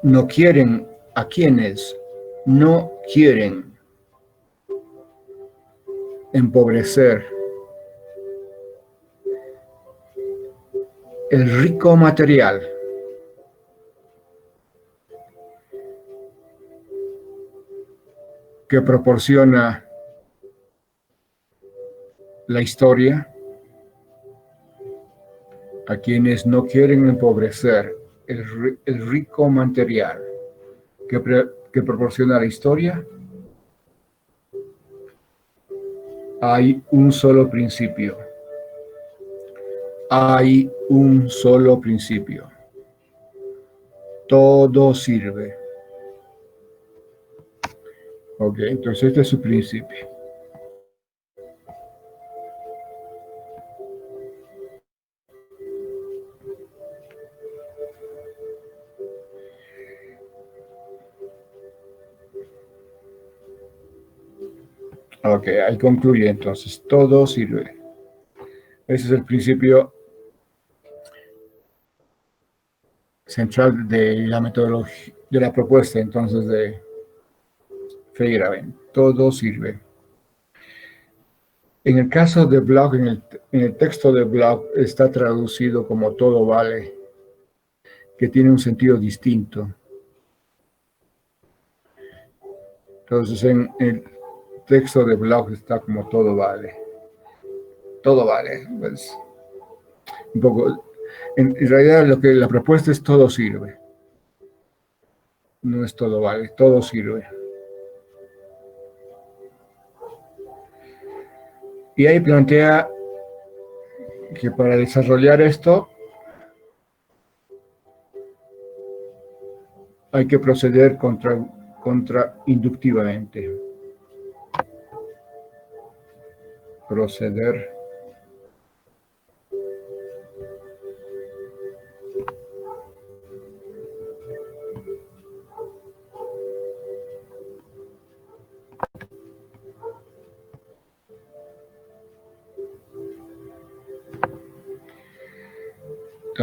no quieren, a quienes no quieren empobrecer el rico material que proporciona la historia, a quienes no quieren empobrecer el rico material que proporciona la historia, hay un solo principio. Hay un solo principio. Todo sirve. Ok, entonces este es su principio. Ok, ahí concluye entonces. Todo sirve. Ese es el principio central de la metodología, de la propuesta entonces de Feyerabend. Todo sirve. En el caso de Bloch, en el texto de Bloch está traducido como todo vale, que tiene un sentido distinto. Entonces en el texto de Bloch está como todo vale. Todo vale. Pues, un poco, en realidad lo que la propuesta es todo sirve. No es todo vale, todo sirve. Y ahí plantea que para desarrollar esto hay que proceder contrainductivamente. Proceder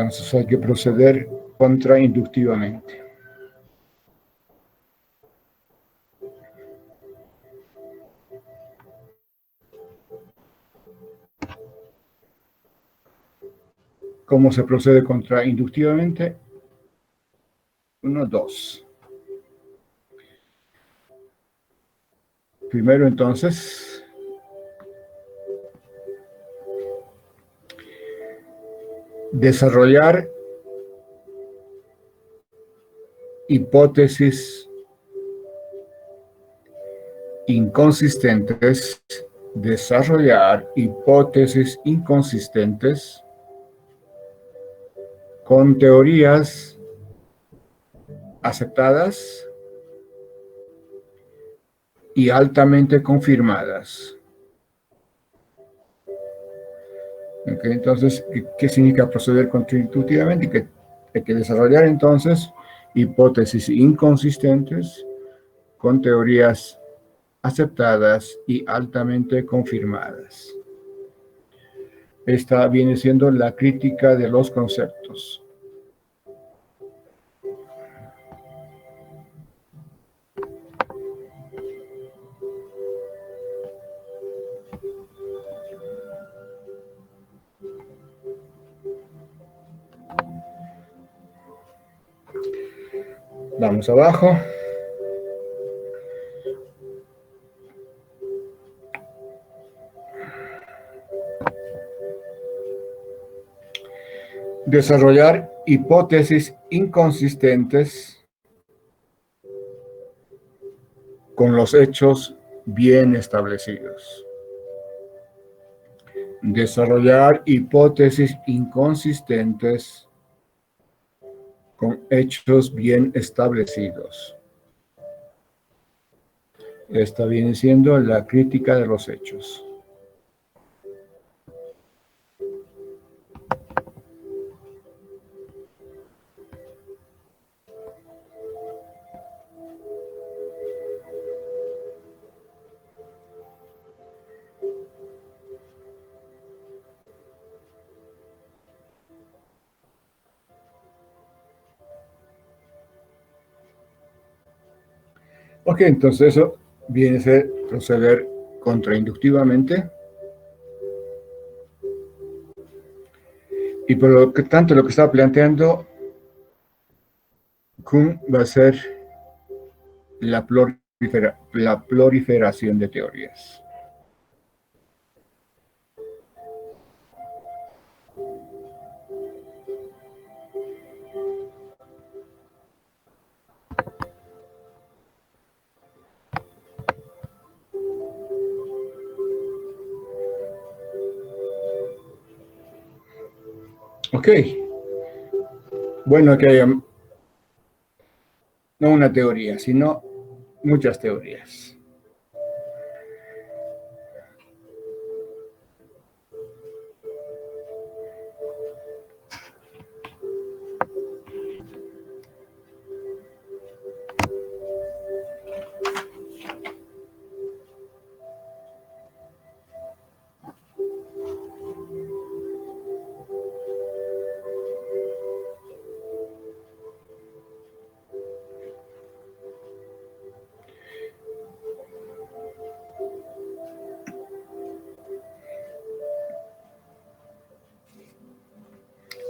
entonces hay que proceder contrainductivamente. ¿Cómo se procede contrainductivamente? 1, 2. Primero entonces, desarrollar hipótesis inconsistentes, desarrollar hipótesis inconsistentes con teorías aceptadas y altamente confirmadas. Okay, entonces, ¿qué significa proceder contraintuitivamente? Que hay que desarrollar entonces hipótesis inconsistentes con teorías aceptadas y altamente confirmadas. Esta viene siendo la crítica de los conceptos. Vamos abajo. Desarrollar hipótesis inconsistentes con los hechos bien establecidos. Desarrollar hipótesis inconsistentes con hechos bien establecidos. Esta viene siendo la crítica de los hechos. Ok, entonces eso viene a ser proceder contrainductivamente. Y por lo que tanto lo que estaba planteando Kuhn va a ser la proliferación de teorías. Ok, bueno, que haya no una teoría, sino muchas teorías.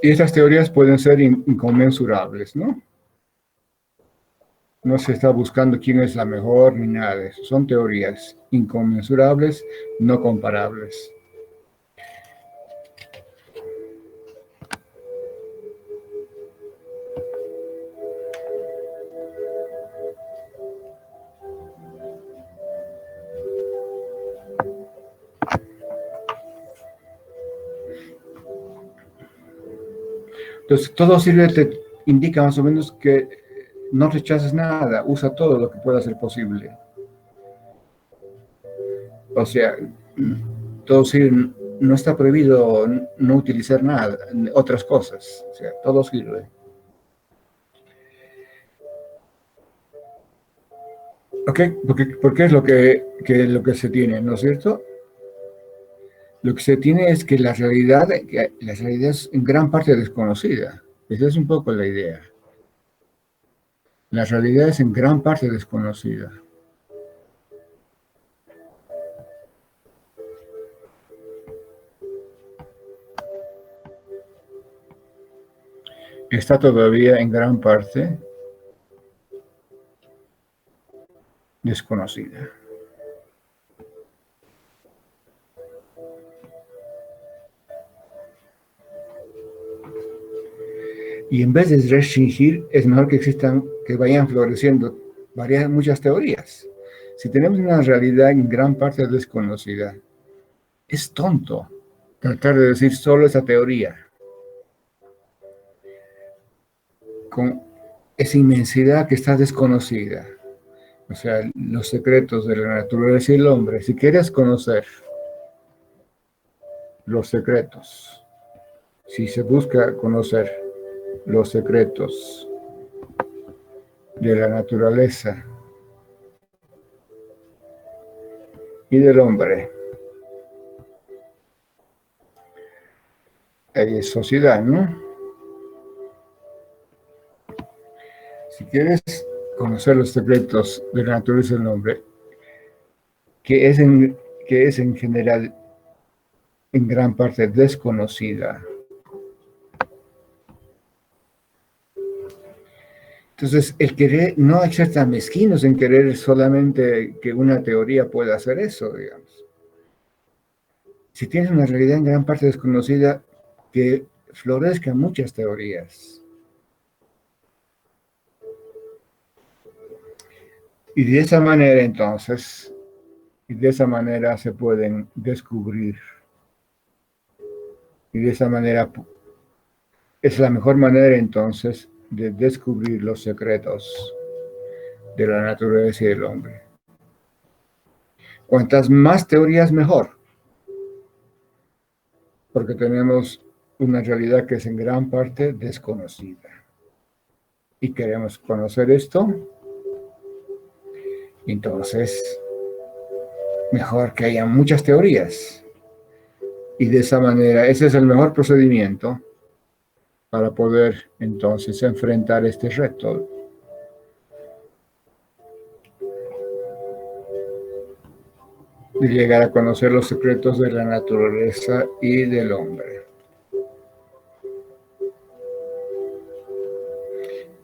Y esas teorías pueden ser inconmensurables, ¿no? No se está buscando quién es la mejor ni nada de eso. Son teorías inconmensurables, no comparables. Entonces, todo sirve, te indica más o menos que no rechaces nada, usa todo lo que pueda ser posible. O sea, todo sirve, no está prohibido no utilizar nada, otras cosas. O sea, todo sirve. Ok, porque es lo que se tiene, ¿no es cierto? Lo que se tiene es que la realidad es en gran parte desconocida. Esa es un poco la idea. La realidad es en gran parte desconocida. Está todavía en gran parte desconocida. Y en vez de restringir, es mejor que existan, que vayan floreciendo muchas teorías. Si tenemos una realidad en gran parte desconocida, es tonto tratar de decir solo esa teoría. Con esa inmensidad que está desconocida. O sea, los secretos de la naturaleza y el hombre. Si quieres conocer los secretos, si se busca conocer los secretos de la naturaleza y del hombre, hay sociedad, ¿no? Si quieres conocer los secretos de la naturaleza del hombre, que es en general en gran parte desconocida. Entonces, el querer, no hay que ser tan mezquinos en querer solamente que una teoría pueda hacer eso, digamos. Si tienes una realidad en gran parte desconocida, que florezcan muchas teorías. Y de esa manera entonces, se pueden descubrir. Y de esa manera es la mejor manera entonces de descubrir los secretos de la naturaleza y del hombre. Cuantas más teorías, mejor. Porque tenemos una realidad que es en gran parte desconocida. Y queremos conocer esto. Entonces, mejor que haya muchas teorías. Y de esa manera, ese es el mejor procedimiento para poder entonces enfrentar este reto. De llegar a conocer los secretos de la naturaleza y del hombre.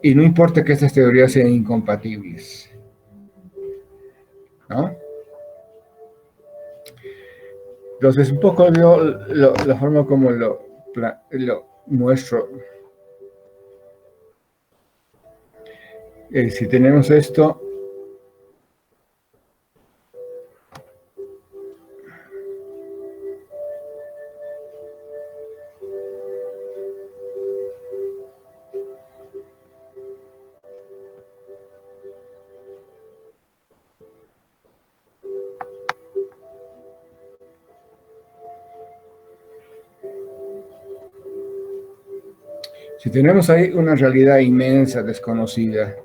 Y no importa que estas teorías sean incompatibles, ¿no? Entonces, un poco yo la forma como lo muestro. Si tenemos esto, si tenemos ahí una realidad inmensa, desconocida,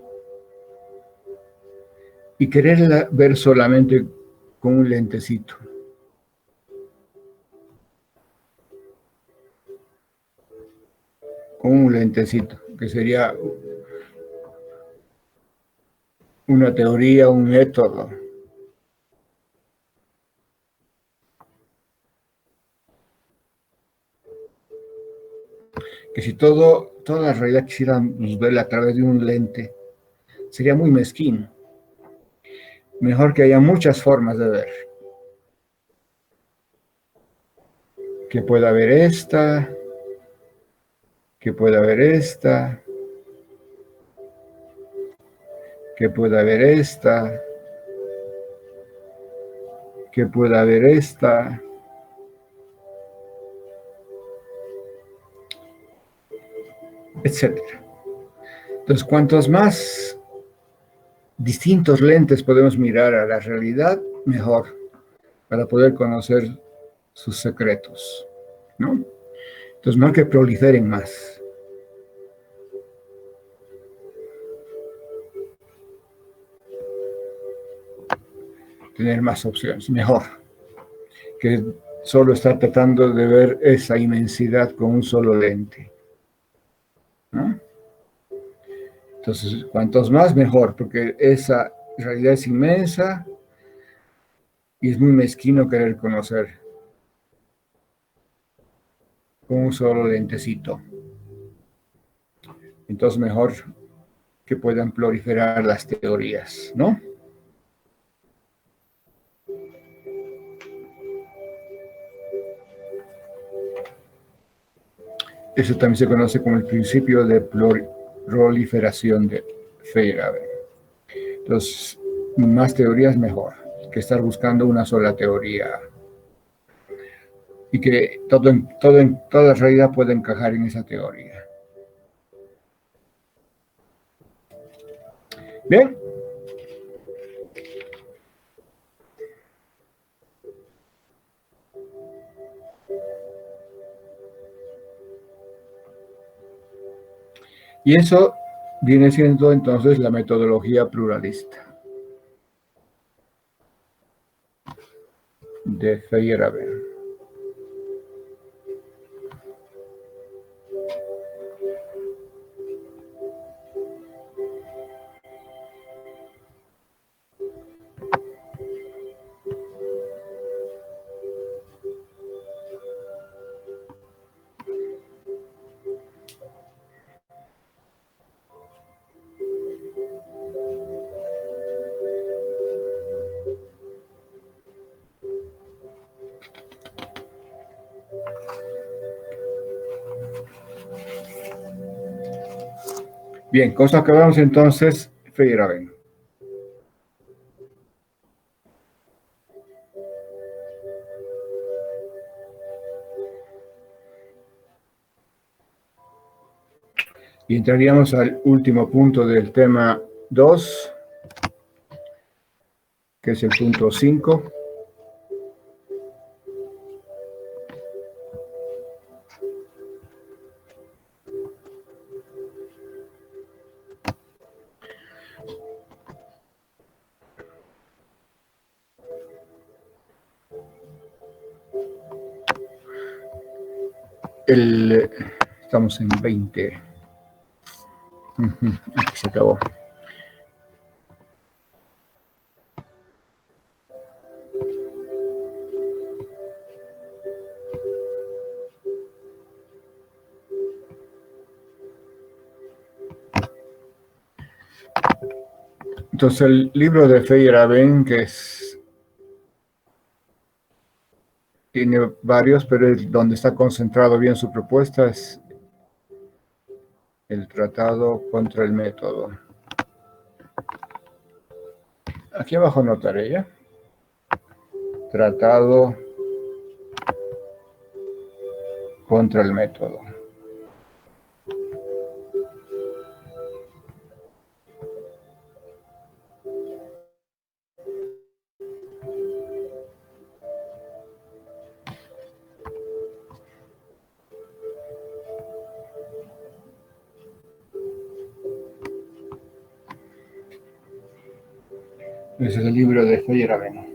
y quererla ver solamente con un lentecito, que sería una teoría, un método. Que si toda la realidad quisiéramos verla a través de un lente, sería muy mezquino. Mejor que haya muchas formas de ver. Que pueda haber esta, que pueda haber esta, que pueda haber esta, que pueda haber esta. Etcétera. Entonces, cuantos más distintos lentes podemos mirar a la realidad, mejor, para poder conocer sus secretos, ¿no? Entonces, no hay que proliferen más. Tener más opciones, mejor, que solo estar tratando de ver esa inmensidad con un solo lente, ¿no? Entonces, cuantos más, mejor, porque esa realidad es inmensa y es muy mezquino querer conocer con un solo lentecito. Entonces, mejor que puedan proliferar las teorías, ¿no? Eso también se conoce como el principio de proliferación de Feyerabend. Entonces, más teorías mejor que estar buscando una sola teoría. Y que toda realidad puede encajar en esa teoría. Bien. Y eso viene siendo entonces la metodología pluralista de Feyerabend. Bien, con esto acabamos entonces Feyerabend. Y entraríamos al último punto del tema 2, que es el punto 5. Estamos en 20. Aquí se acabó. Entonces el libro de Feyerabend, que tiene varios, pero donde está concentrado bien su propuesta es el Tratado contra el Método. Aquí abajo notaré ya. Tratado contra el Método. Ese es el libro de Feyerabend.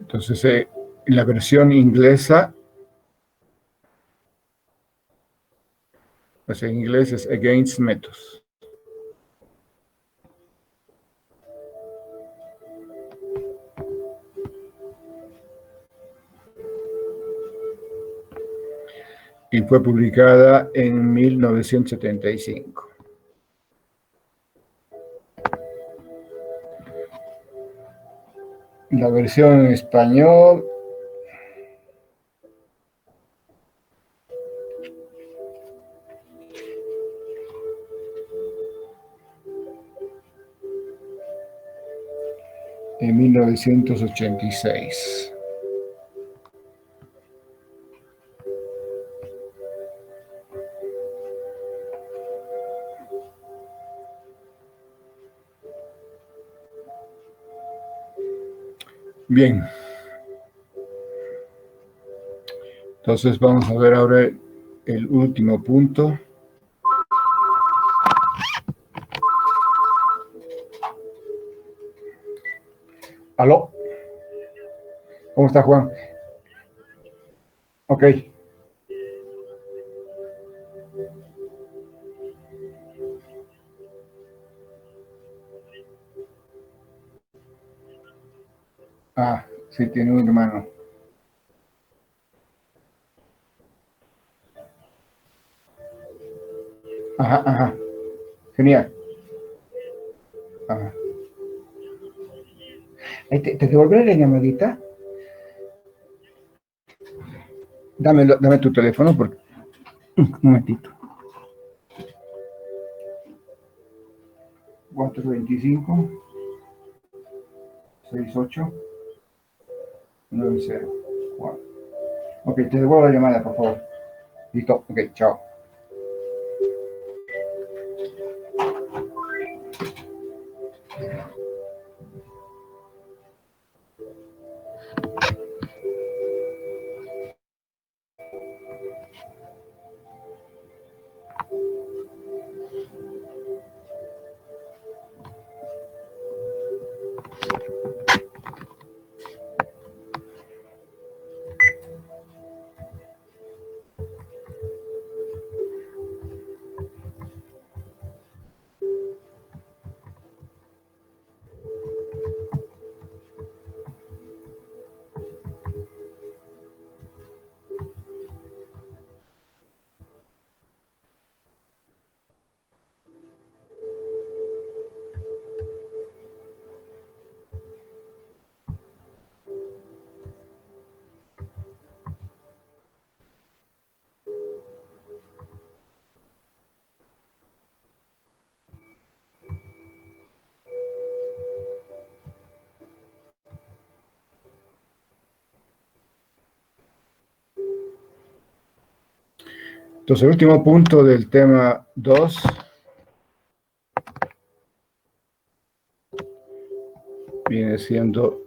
Entonces, en la versión inglesa, pues en inglés es Against Methods. Y fue publicada en 1975. La versión en español en 1986. Bien. Entonces vamos a ver ahora el último punto. ¿Aló? ¿Cómo está, Juan? Ok. Ah, sí, tiene un hermano. Ajá, ajá. Genial. Ajá. ¿Te devolveré la llamadita? Dame tu teléfono porque... Un momentito. 425 68 90 4. Ok, te devuelvo la llamada, por favor. Listo, ok, chao. Entonces, el último punto del tema 2 viene siendo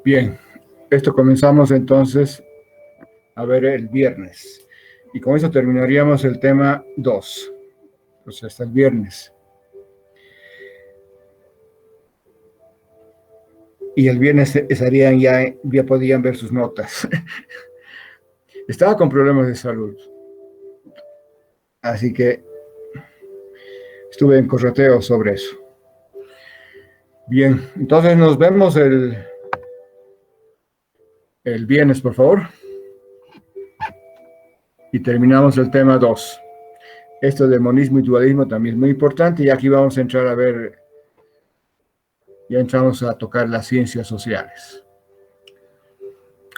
bien. Esto comenzamos entonces a ver el viernes. Y con eso terminaríamos el tema 2. Entonces, hasta el viernes. Y el viernes estarían ya podían ver sus notas. Estaba con problemas de salud. Así que estuve en correteo sobre eso. Bien, entonces nos vemos el viernes, por favor. Y terminamos el tema 2. Esto de monismo y dualismo también es muy importante. Y aquí vamos a entrar a ver, ya entramos a tocar las ciencias sociales.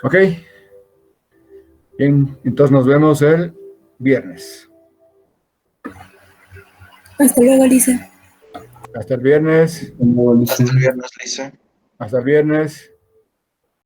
¿Ok? Bien, entonces nos vemos el viernes. Hasta luego, Lisa. Hasta el viernes. Hasta el viernes, Lisa. Hasta el viernes.